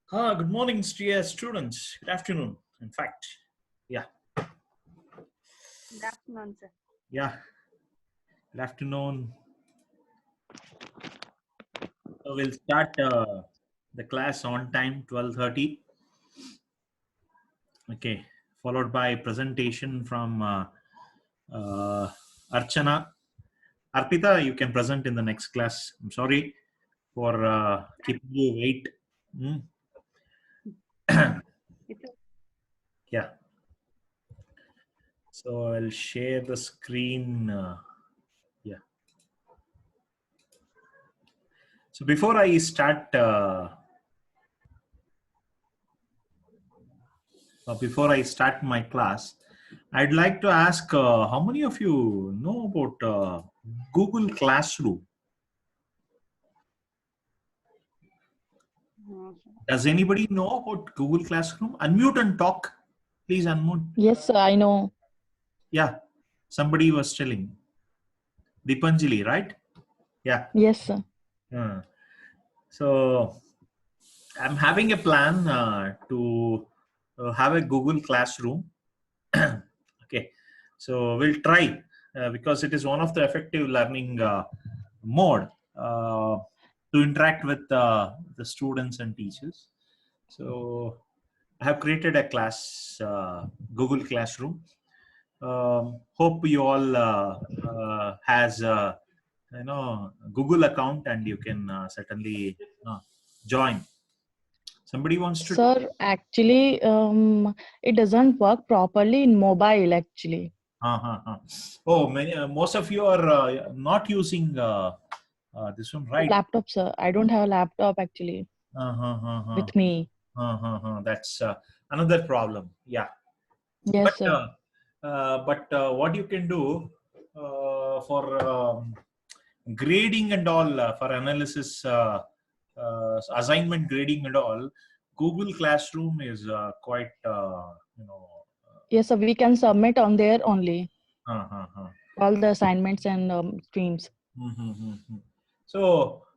Good morning, dear students. Good afternoon, in fact. Yeah, Good afternoon, sir. yeah, good afternoon. So we'll start the class on time, 12:30. Okay, followed by presentation from uh, Archana. Arpita, you can present in the next class. I'm sorry for keeping you wait. Mm. It's Yeah, so I'll share the screen. Yeah. So before I start my class, I'd like to ask how many of you know about Google Classroom? Does anybody know about Google Classroom? Unmute and talk. Please unmute. Yes, sir, I know. Yeah, somebody was telling. Dipanjali, right? Yeah. Yes, sir. Uh, so I'm having a plan to have a Google Classroom. Okay, so we'll try because it is one of the effective learning mode to interact with the students and teachers. So I have created a class, Google Classroom. Hope you all has Google account and you can certainly join. Somebody wants to. Sir, actually, it doesn't work properly in mobile, actually. Oh, most of you are not using this one, right? Laptop, sir. I don't have a laptop, actually, Uh-huh. with me. That's another problem. Yeah, Yes, but sir. what you can do for grading and all for analysis, assignment grading and all, Google Classroom is quite you know. Yes, sir. We can submit on there only Uh, all the assignments and streams. Mm-hmm. So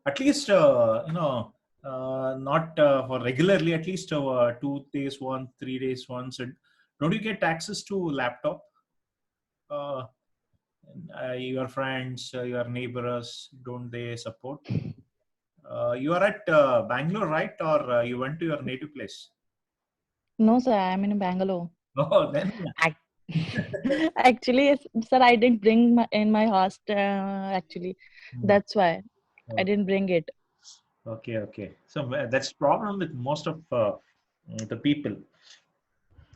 at least not for regularly, at least 2 days once, 3 days once. And don't you get access to laptop? Uh, your friends, your neighbors, don't they support? You are at Bangalore, right? Or you went to your native place? No, sir. I'm in Bangalore. Oh, then. Actually, yes, sir, I didn't bring in my host. Actually, that's why I didn't bring it. Okay. So that's problem with most of the people.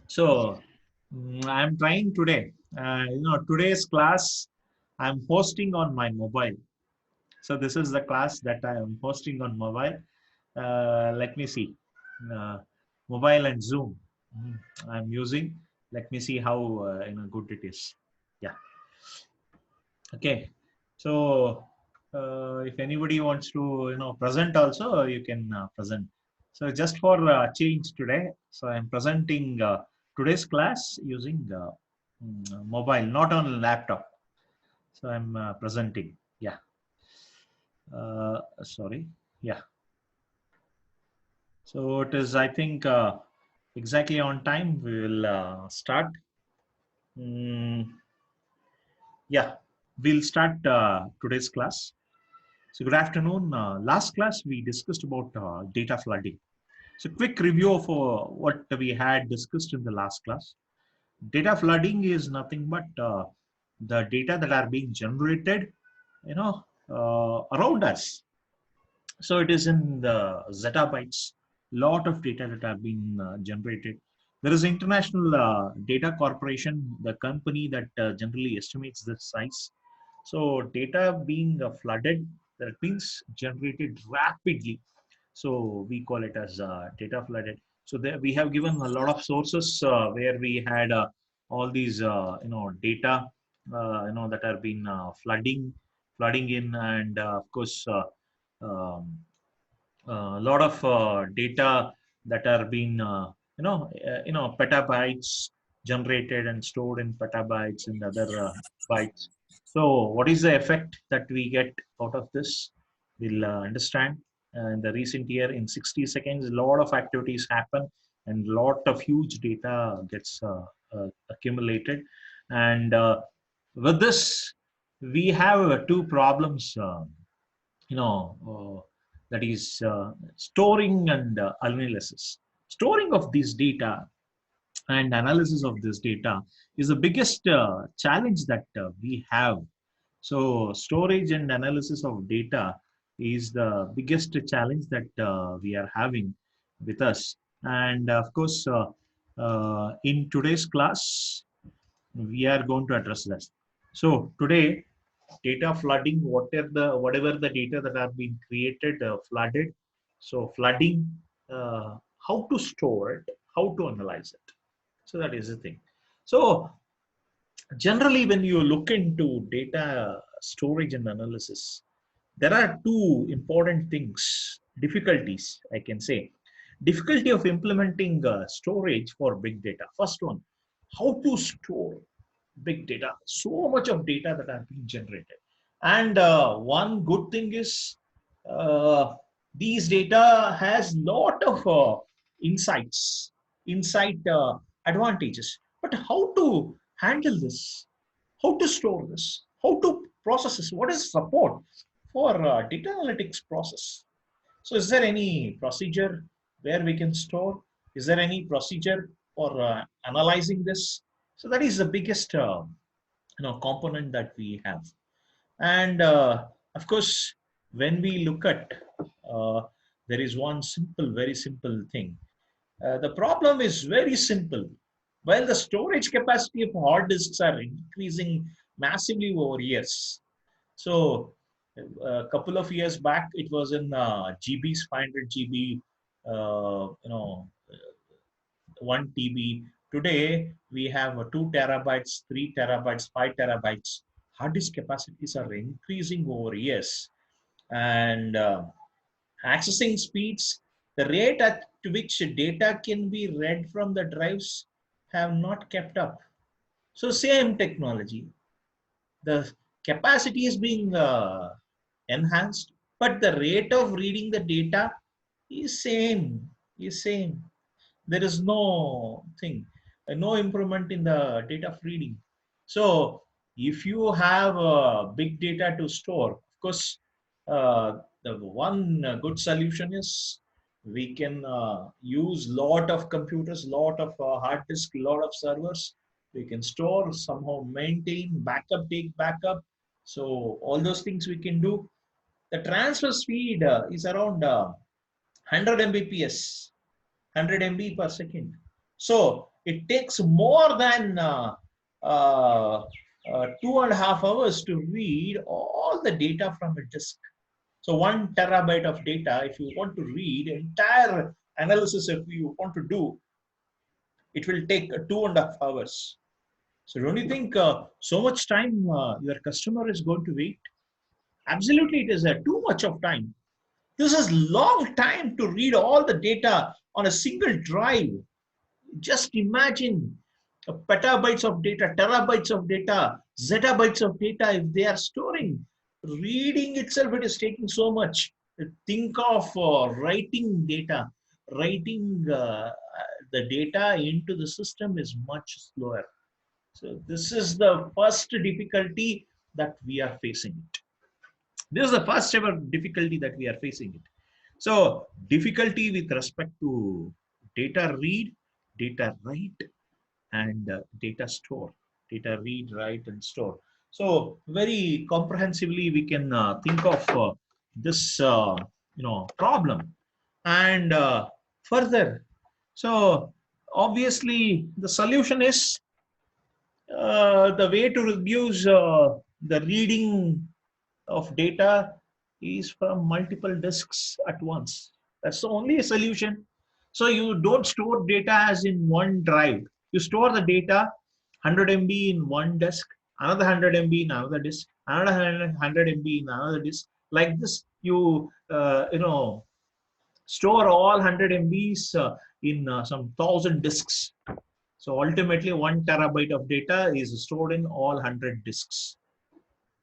So I'm trying today. Today's class I'm hosting on my mobile. So this is the class that I am hosting on mobile. Let me see. Uh, Mobile and Zoom. I'm using. Let me see how good it is. Yeah. Okay. So if anybody wants to present also, you can present. So just for change today, so I'm presenting today's class using mobile, not on laptop. So I'm presenting. Yeah. Sorry. Yeah. So it is, I think, exactly on time. We will start. Mm, yeah, we'll start today's class. So good afternoon. Last class we discussed about data flooding. So quick review of what we had discussed in the last class. Data flooding is nothing but the data that are being generated, around us. So it is in the zettabytes, lot of data that have been generated. There is International Data Corporation, the company that generally estimates the size. So data being flooded, that means generated rapidly. So we call it as data flooded. So there we have given a lot of sources where we had all these data that are been flooding in, and of course um, a lot of data that are being petabytes generated and stored in petabytes and other bytes. So what is the effect that we get out of this? We'll understand. in the recent year. In 60 seconds, a lot of activities happen and a lot of huge data gets accumulated. And with this, we have two problems, you know, that is storing and analysis. Storing of this data and analysis of this data is the biggest challenge that we have. So storage and analysis of data is the biggest challenge that we are having with us. And of course, in today's class, we are going to address this. So today, data flooding, whatever the data that have been created, flooded. So flooding, how to store it, how to analyze it. So that is the thing. So generally, when you look into data storage and analysis, there are two important things, difficulties, I can say. Difficulty of implementing storage for big data. First one, how to store big data. So much of data that are being generated. And one good thing is these data has lot of insight advantages. But how to handle this? How to store this? How to process this? What is support for data analytics process? So is there any procedure where we can store? Is there any procedure for analyzing this? So that is the biggest component that we have. And of course, when we look at, there is one very simple thing. The problem is very simple. While the storage capacity of hard disks are increasing massively over years. So a couple of years back, it was in GBs, 500 GB, 1 TB. Today, we have 2 terabytes, 3 terabytes, 5 terabytes. Hard disk capacities are increasing over years. And accessing speeds, the rate at which data can be read from the drives have not kept up. So same technology. The capacity is being enhanced, but the rate of reading the data is same. There is no thing, no improvement in the data of reading. So if you have big data to store, of course, the one good solution is we can use lot of computers, lot of hard disk, lot of servers. We can store, somehow maintain, backup, take backup. So all those things we can do. The transfer speed is around 100 Mbps, 100 MB per second. So it takes more than 2.5 hours to read all the data from a disk. So 1 terabyte of data, if you want to read entire analysis, if you want to do, it will take 2.5 hours. So don't you think so much time your customer is going to wait? Absolutely, it is too much of time. This is long time to read all the data on a single drive. Just imagine petabytes of data, terabytes of data, zettabytes of data if they are storing. Reading itself, it is taking so much. Think of writing data. Writing the data into the system is much slower. So this is the first difficulty that we are facing it. This is the first ever difficulty that we are facing it. So difficulty with respect to data read, data write, and data store. Data read, write, and store. So very comprehensively we can think of this problem. And further, so obviously the solution is the way to reduce the reading of data is from multiple disks at once. That's the only solution. So you don't store data as in one drive. You store the data 100 MB in one disk, another 100 MB in another disk, another 100 MB in another disk. Like this, you store all 100 MBs in some 1,000 disks. So ultimately, 1 terabyte of data is stored in all 100 disks.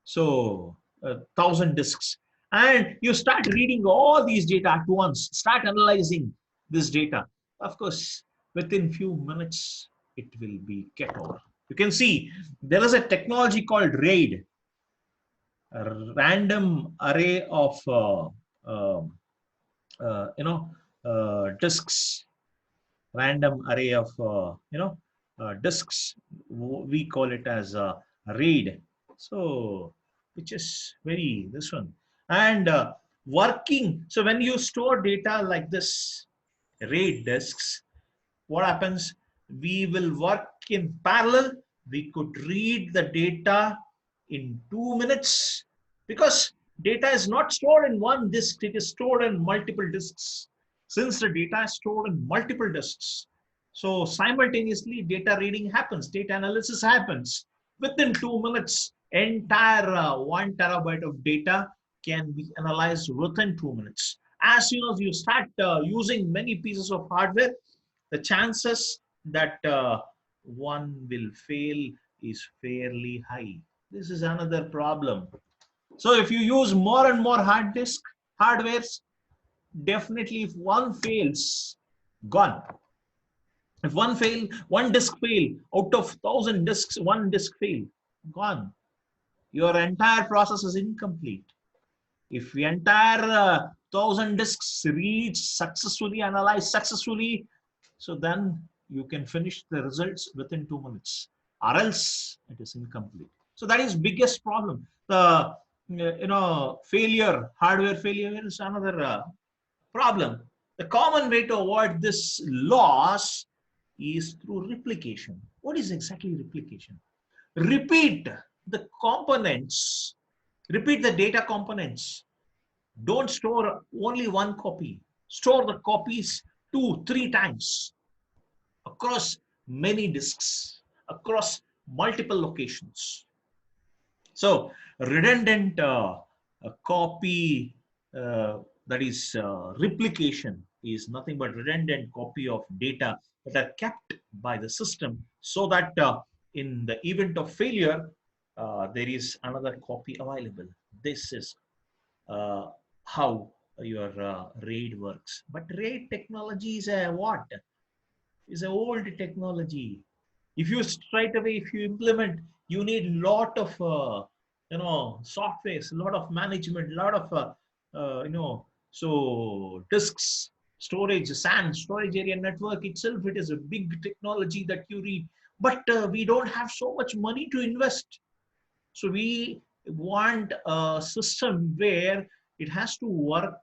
So 1,000 disks. And you start reading all these data at once, start analyzing this data. Of course, within few minutes, it will be get over. You can see there is a technology called RAID, a random array of disks, random array of disks. We call it as a RAID. So, which is very this one and working. So when you store data like this, RAID disks, what happens? We will work in parallel. We could read the data in 2 minutes because data is not stored in one disk, it is stored in multiple disks. Since the data is stored in multiple disks, so simultaneously data reading happens, data analysis happens. Within 2 minutes, entire 1 terabyte of data can be analyzed within 2 minutes. As soon as you start using many pieces of hardware, the chances that one will fail is fairly high. This is another problem. So if you use more and more hardwares, definitely if one fails, gone. If one disk fail, out of 1,000 disks, one disk fail, gone. Your entire process is incomplete. If the entire 1,000 disks read successfully, analyze successfully, so then you can finish the results within 2 minutes, or else it is incomplete. So that is biggest problem. The hardware failure is another problem. The common way to avoid this loss is through replication. What is exactly replication? Repeat the components, repeat the data components. Don't store only one copy. Store the copies 2-3 times across many disks, across multiple locations. So redundant copy, that is replication, is nothing but redundant copy of data that are kept by the system so that in the event of failure, there is another copy available. This is how your RAID works. But RAID technology is a what? Is an old technology. If you straight away, if you implement, you need a lot of softwares, a lot of management, a lot of so disks, storage, SAN, storage area network itself. It is a big technology that you need, but we don't have so much money to invest. So we want a system where it has to work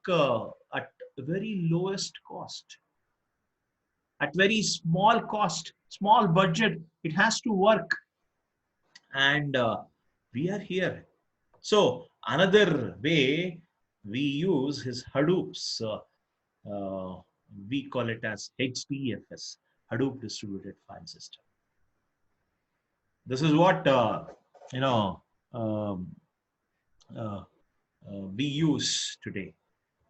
at very lowest cost, at very small cost, small budget. It has to work, and we are here. So another way we use is Hadoop's. We call it as HDFS, Hadoop Distributed File System. This is what we use today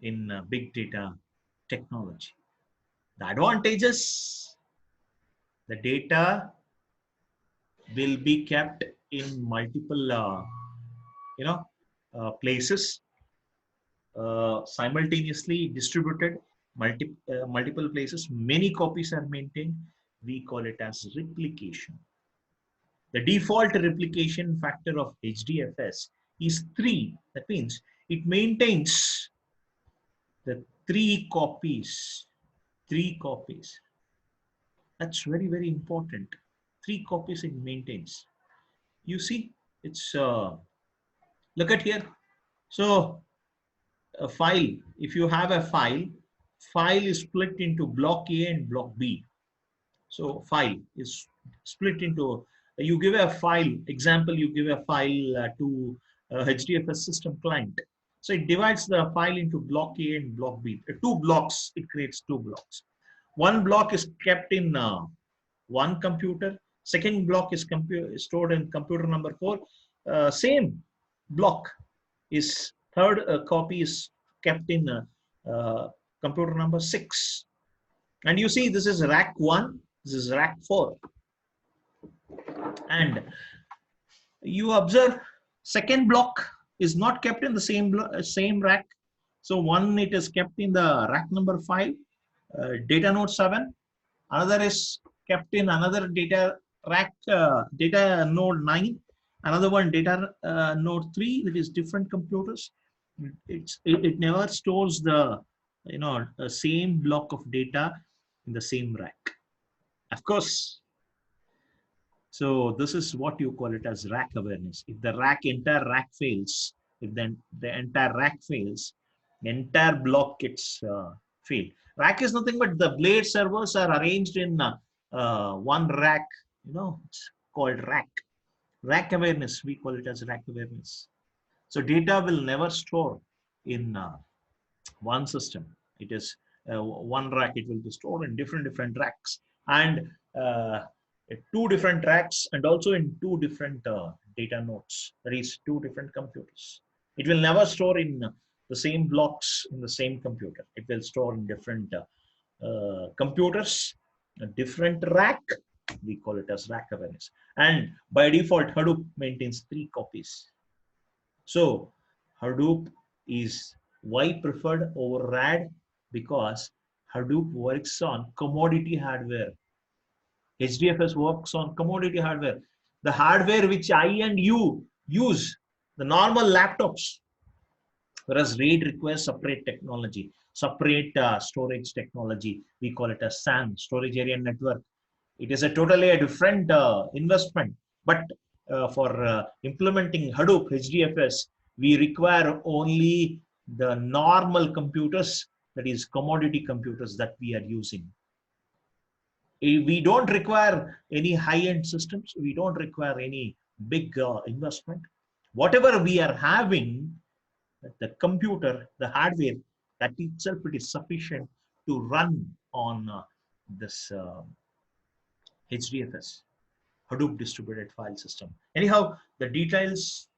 in big data technology. The advantages: the data will be kept in multiple places, simultaneously distributed, multiple places, many copies are maintained. We call it as replication. The default replication factor of HDFS is 3. That means it maintains the 3 copies. 3 copies. That's very, very important. 3 copies it maintains. You see, it's look at here. So a file, if you have a file is split into block A and block B. So file is split into, you give a file, example, you give a file to HDFS system client. So it divides the file into block A and block B. 2 blocks, it creates 2 blocks. One block is kept in one computer. Second block is stored in computer number 4. Same block is third copy is kept in computer number 6. And you see, this is rack 1, this is rack 4. And you observe second block is not kept in the same rack. So one, it is kept in the rack number 5, data node 7. Another is kept in another data rack, data node 9. Another one, data node 3, that is different computers. It never stores the same block of data in the same rack. Of course. So this is what you call it as rack awareness. If the entire rack fails, if then the entire rack fails, the entire block gets failed. Rack is nothing but the blade servers are arranged in one rack. It's called rack. Rack awareness, we call it as rack awareness. So data will never store in one system. It is one rack. It will be stored in different racks, and 2 different racks, and also in 2 different data nodes. That is 2 different computers. It will never store in the same blocks in the same computer. It will store in different computers, a different rack. We call it as rack awareness. And by default, Hadoop maintains 3 copies. So Hadoop is why preferred over RAD? Because Hadoop works on commodity hardware. HDFS works on commodity hardware. The hardware which I and you use, the normal laptops, whereas RAID requires separate technology, separate storage technology. We call it a SAN, storage area network. It is a totally a different investment. But for implementing Hadoop HDFS, we require only the normal computers, that is commodity computers that we are using. We don't require any high-end systems. We don't require any big investment. Whatever we are having, the computer, the hardware, that itself it is sufficient to run on this HDFS, Hadoop distributed file system. Anyhow, the details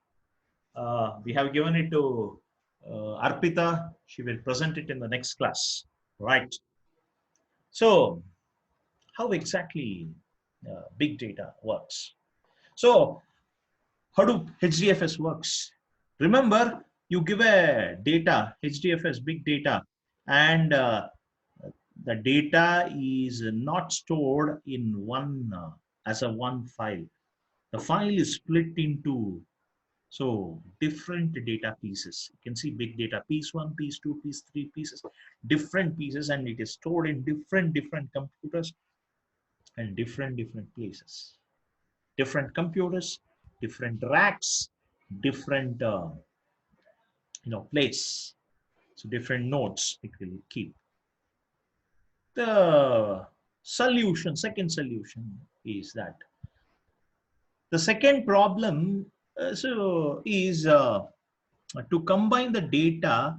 we have given it to Arpita. She will present it in the next class, right? So how exactly big data works? So Hadoop HDFS works. Remember, you give a data, HDFS big data, and the data is not stored in one as a one file. The file is split into different data pieces. You can see big data, piece 1, piece 2, piece 3 pieces, different pieces, and it is stored in different computers and different places. Different computers, different racks, different place. So different nodes it will keep. The solution, second solution is that the second problem is to combine the data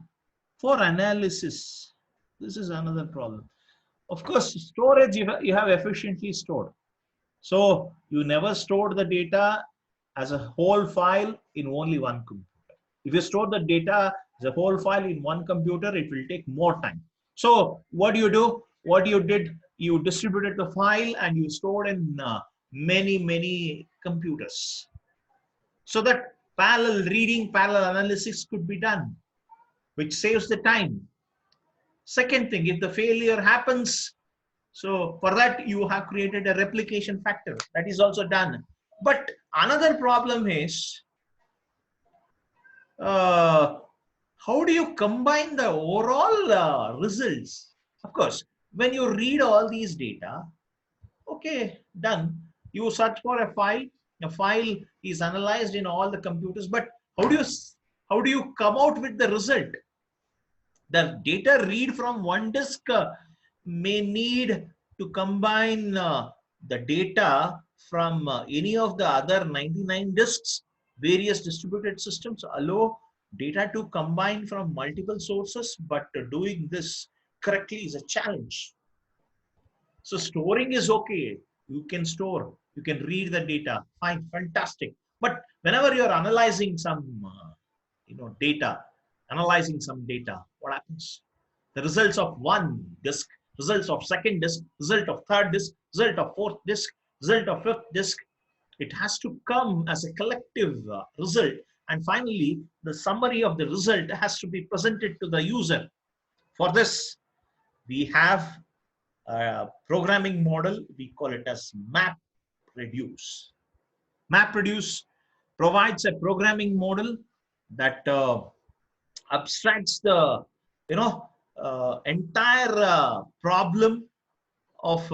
for analysis. This is another problem. Of course, storage you have efficiently stored. So you never stored the data as a whole file in only one computer. If you store the data as a whole file in one computer, it will take more time. So what do you do? What you did, you distributed the file and you stored in many computers, so that parallel reading, parallel analysis could be done, which saves the time. Second thing, if the failure happens, so for that you have created a replication factor. That is also done. But another problem is, how do you combine the overall results? Of course, when you read all these data, okay, done. You search for a file. The file is analyzed in all the computers. But how do you come out with the result? The data read from one disk may need to combine the data from any of the other 99 disks. Various distributed systems allow data to combine from multiple sources, but doing this correctly is a challenge. So storing is okay. You can store, you can read the data, fine, fantastic. But whenever you're analyzing some data, what happens? The results of one disk, results of second disk, result of third disk, result of fourth disk, result of fifth disk, it has to come as a collective result, And finally, the summary of the result has to be presented to the user. For this, we have a programming model. We call it as MapReduce. MapReduce provides a programming model that abstracts the entire problem of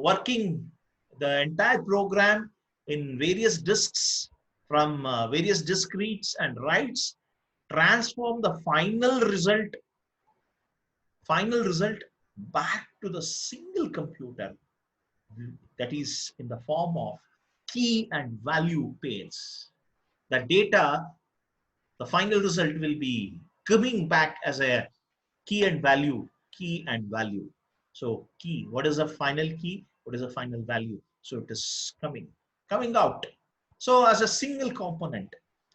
working the entire program in various disks from various disk reads and writes, transform the final result back to the single computer, that is in the form of key and value pairs. The data, the final result will be coming back as a key and value. So key, what is the final key? What is the final value? So it is coming out. So as a single component,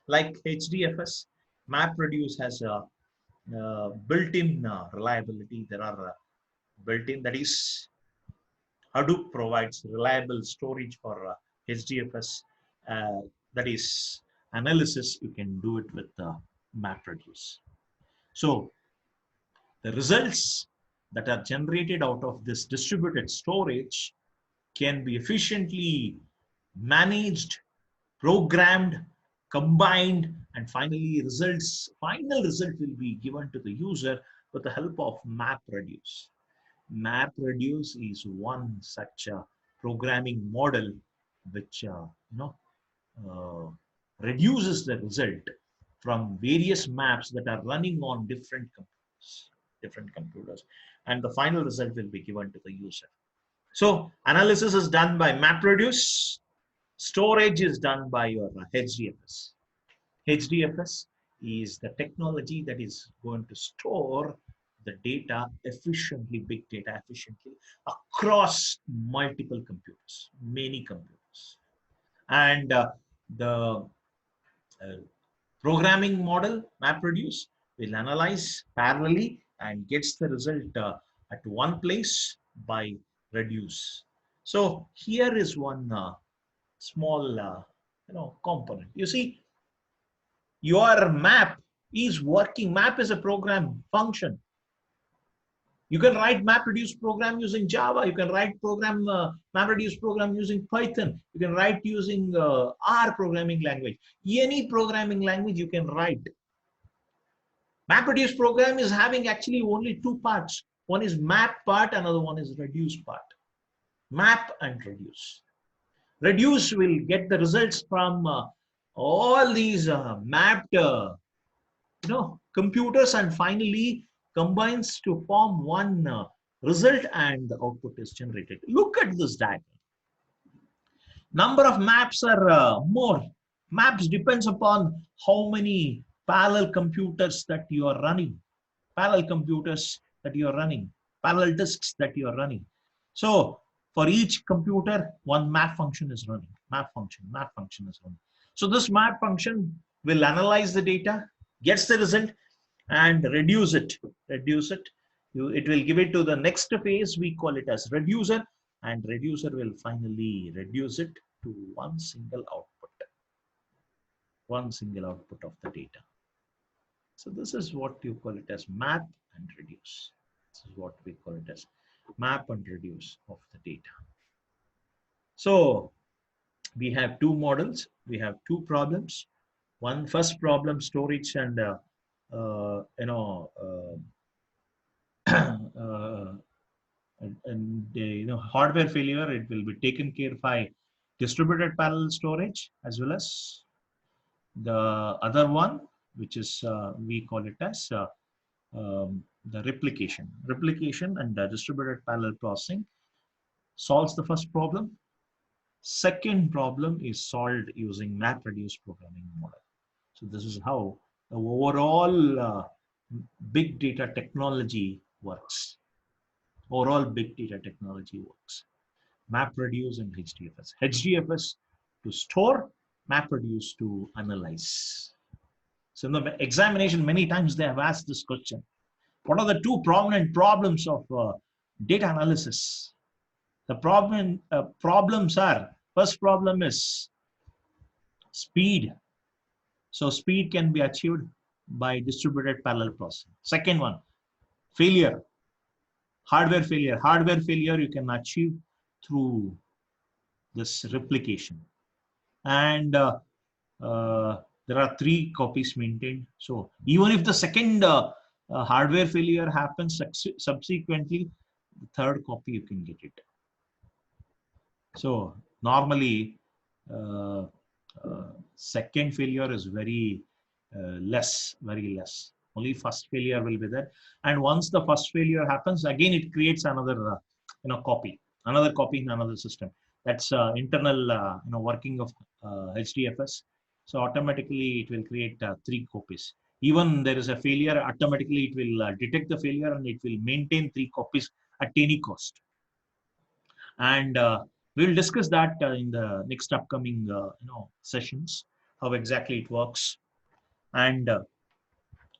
like HDFS, MapReduce has a built-in reliability. There are built-in, that is, Hadoop provides reliable storage for HDFS. That is analysis. You can do it with MapReduce. So the results that are generated out of this distributed storage can be efficiently managed, programmed, combined, and finally final result will be given to the user with the help of MapReduce. MapReduce is one such programming model which reduces the result from various maps that are running on different computers, and the final result will be given to the user. So analysis is done by MapReduce. Storage is done by your HDFS. HDFS is the technology that is going to store the data efficiently, big data efficiently, across multiple computers, many computers. And the programming model, MapReduce, will analyze parallelly and gets the result at one place by reduce. So here is one small component. You see, your map is working. Map is a program function. You can write MapReduce program using Java. You can write MapReduce program using Python. You can write using R programming language. Any programming language you can write. MapReduce program is having actually only two parts. One is map part, another one is reduce part. Map and reduce. Reduce will get the results from all these mapped computers, and finally combines to form one result, and the output is generated. Look at this diagram. Number of maps are more. Maps depends upon how many parallel computers that you are running, parallel disks that you are running. So for each computer, one map function is running. Map function is running. So this map function will analyze the data, gets the result, and reduce it. It will give it to the next phase. We call it as reducer, and reducer will finally reduce it to one single output of the data. So this is what you call it as map and reduce. This is what we call it as map and reduce of the data. So we have two models. We have two problems. First problem, storage and hardware failure. It will be taken care by distributed parallel storage, as well as the other one, which is we call it as the replication and distributed parallel processing solves the first problem. Second problem is solved using MapReduce programming model. So this is how the overall big data technology works. MapReduce and HDFS. HDFS to store, MapReduce to analyze. So in the examination, many times they have asked this question. What are the two prominent problems of data analysis? The problems are, first problem is Speed. So speed can be achieved by distributed parallel processing. Second one, failure. Hardware failure. Hardware failure you can achieve through this replication. And there are 3 copies maintained. So even if the second hardware failure happens subsequently, the third copy you can get it. So normally uh, second failure is very very less. Only first failure will be there. And once the first failure happens, again it creates another copy, another copy in another system. That's internal working of HDFS. So automatically it will create 3 copies. Even there is a failure, automatically it will detect the failure and it will maintain 3 copies at any cost. And we will discuss that in the next upcoming sessions, how exactly it works. And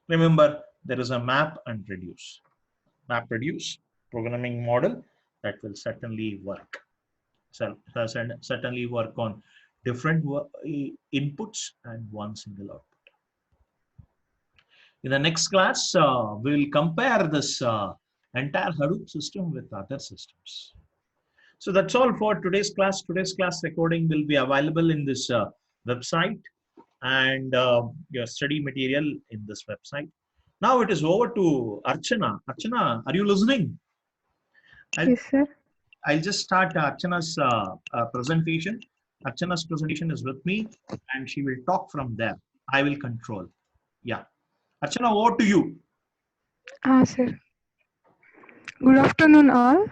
remember, there is a map and reduce. Map reduce programming model that will certainly work. So certainly work on different inputs and one single output. In the next class, we will compare this entire Hadoop system with other systems. So that's all for today's class. Today's class recording will be available in this website, and your study material in this website. Now it is over to Archana. Archana, are you listening? Yes, sir. I'll just start Archana's presentation. Archana's presentation is with me, and she will talk from there. I will control. Yeah. Archana, over to you. Sir. Good afternoon, all.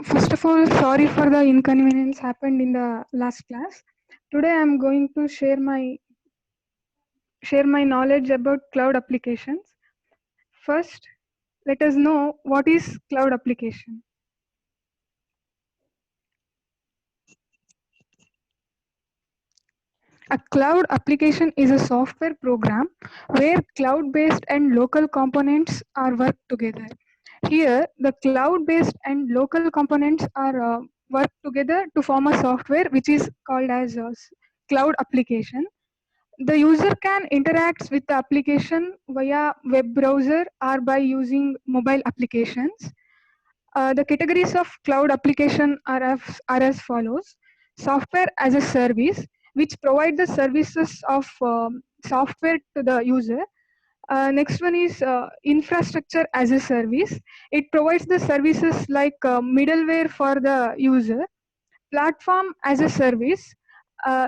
First of all, sorry for the inconvenience happened in the last class. Today, I'm going to share my knowledge about cloud applications. First, let us know what is cloud application. A cloud application is a software program where cloud-based and local components are worked together. Here, the cloud-based and local components are worked together to form a software which is called as a cloud application. The user can interact with the application via web browser or by using mobile applications. The categories of cloud application are as follows. Software as a service, which provide the services of software to the user. Next one is infrastructure as a service. It provides the services like middleware for the user. Platform as a service.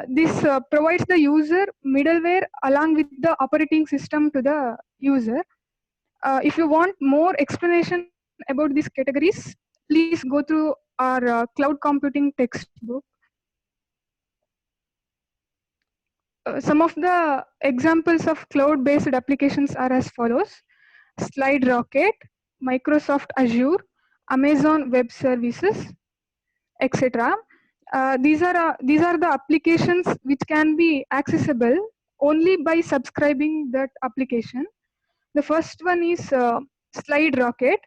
This provides the user middleware along with the operating system to the user. If you want more explanation about these categories, please go through our cloud computing textbook. Some of the examples of cloud-based applications are as follows: SlideRocket, Microsoft Azure, Amazon Web Services, etc. These are the applications which can be accessible only by subscribing that application. The first one is SlideRocket.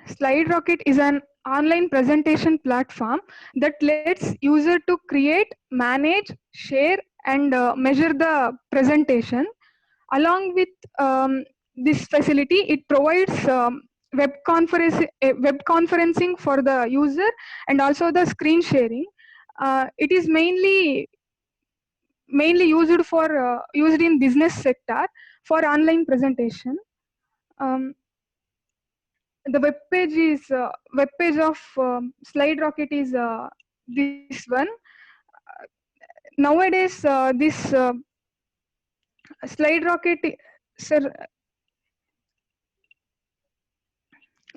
SlideRocket is an online presentation platform that lets user to create, manage, share, and measure the presentation. Along with this facility, it provides web conferencing for the user and also the screen sharing. It is mainly used in business sector for online presentation. The web page of SlideRocket is this one. Nowadays, this SlideRocket, sir,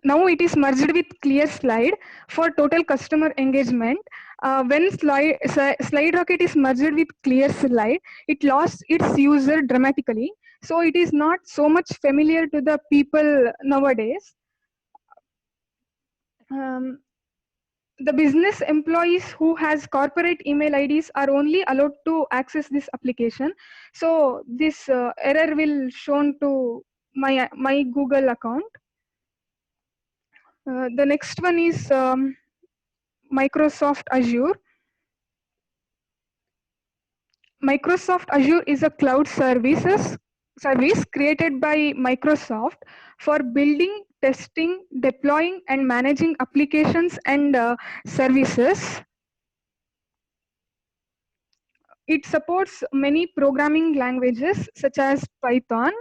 now it is merged with ClearSlide for total customer engagement. When SlideRocket is merged with ClearSlide, it lost its user dramatically. So it is not so much familiar to the people nowadays. The business employees who has corporate email IDs are only allowed to access this application. So this error will shown to my Google account. The next one is Microsoft Azure. Microsoft Azure is a cloud service created by Microsoft for building, testing, deploying, and managing applications and services. It supports many programming languages such as Python,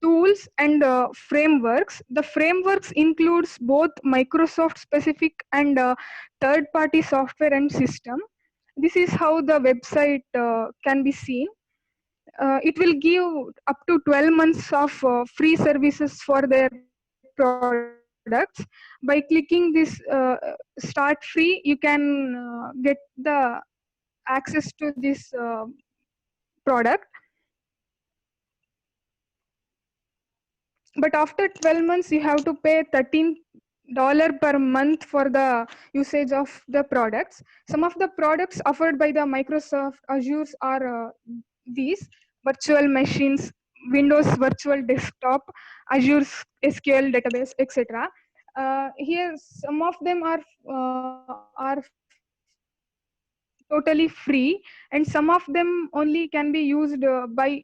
tools, and frameworks. The frameworks includes both Microsoft specific and third-party software and system. This is how the website can be seen. It will give up to 12 months of free services for their products. By clicking this start free, you can get the access to this product. But after 12 months, you have to pay $13 per month for the usage of the products. Some of the products offered by the Microsoft Azure are these: virtual machines, Windows Virtual Desktop, Azure SQL database, etc. Here, some of them are totally free, and some of them only can be used by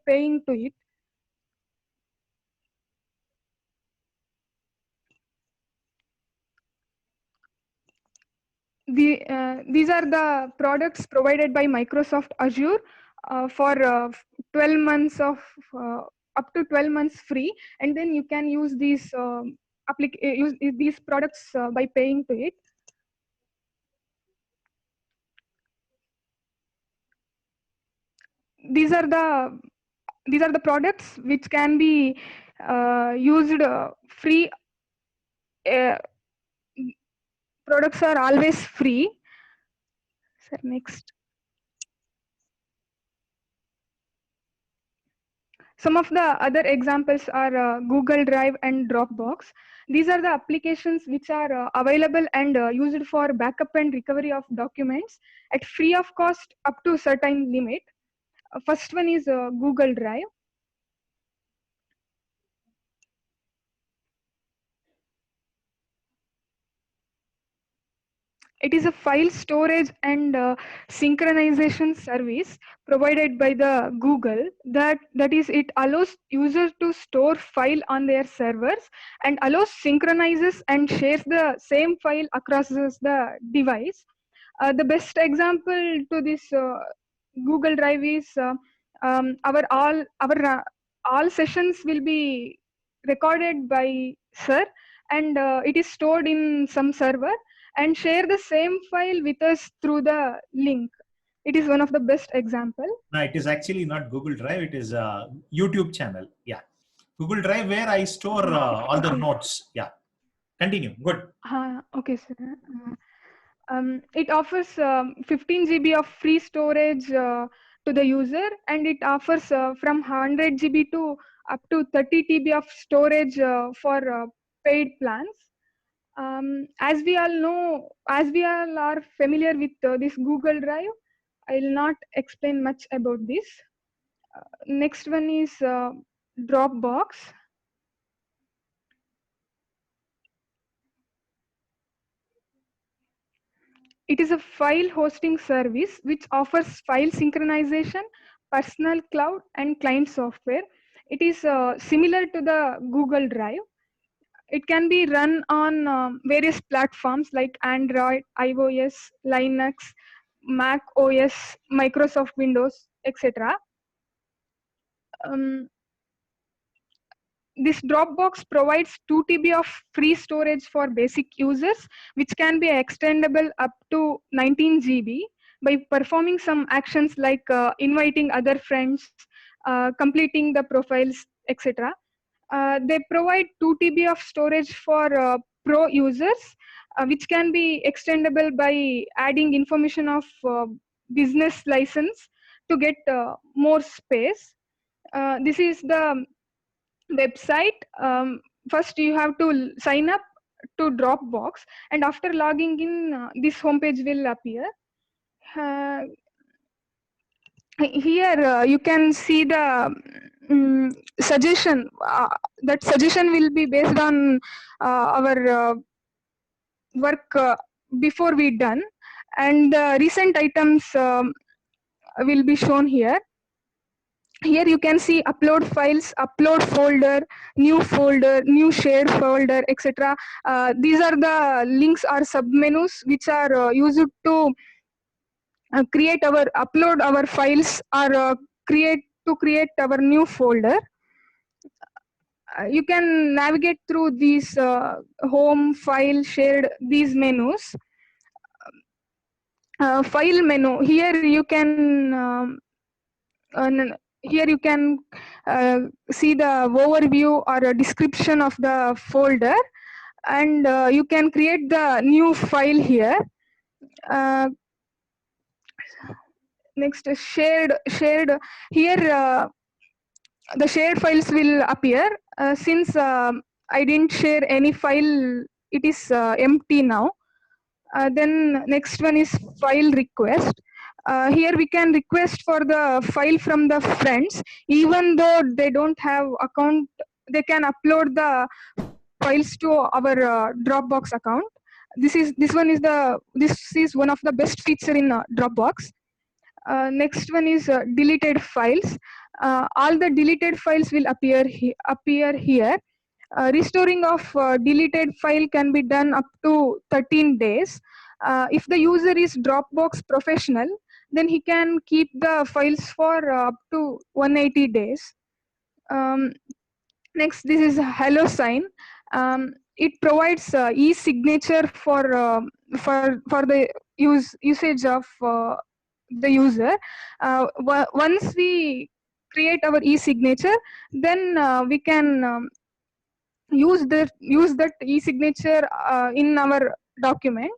paying to it. These are the products provided by Microsoft Azure for 12 months of up to 12 months free, and then you can use these use these products by paying to it. These are the products which can be used free. Products are always free. Sir, next. Some of the other examples are Google Drive and Dropbox. These are the applications which are available and used for backup and recovery of documents at free of cost up to a certain limit. First one is Google Drive. It is a file storage and synchronization service provided by the Google. That is, it allows users to store file on their servers and synchronizes and shares the same file across the device. The best example to this Google Drive is all sessions will be recorded by Sir, and it is stored in some server and share the same file with us through the link. It is one of the best example. No, it is actually not Google Drive. It is a YouTube channel. Yeah, Google Drive where I store all the notes. Yeah, continue. Good. Okay, sir. It offers 15 GB of free storage to the user, and it offers from 100 GB to up to 30 TB of storage for paid plans. As we all know, as we all are familiar with this Google Drive, I will not explain much about this. Next one is Dropbox. It is a file hosting service which offers file synchronization, personal cloud, and client software. It is similar to the Google Drive. It can be run on various platforms like Android, iOS, Linux, Mac OS, Microsoft Windows, etc. This Dropbox provides 2 TB of free storage for basic users, which can be extendable up to 19 GB by performing some actions like inviting other friends, completing the profiles, etc. They provide 2 TB of storage for pro users, which can be extendable by adding information of business license to get more space. This is the website. First, you have to sign up to Dropbox, and after logging in, this homepage will appear. Here you can see the suggestion. That suggestion will be based on our work before we done, and the recent items will be shown here. Here you can see upload files, upload folder, new shared folder, etc. These are the links or submenus which are used to upload our files or create our new folder. You can navigate through these home, file, shared, these menus. File menu, here you can see the overview or a description of the folder, and you can create the new file here. Next is shared. Here the shared files will appear. Since I didn't share any file, it is empty now. Then next one is file request. Here we can request for the file from the friends. Even though they don't have account, they can upload the files to our Dropbox account. This is one of the best feature in Dropbox. Next one is deleted files. All the deleted files will appear here. Restoring of deleted file can be done up to 13 days. If the user is Dropbox professional, then he can keep the files for up to 180 days. Next, this is HelloSign. It provides e-signature for the usage of the user. Once we create our e-signature, then we can use that e-signature in our document.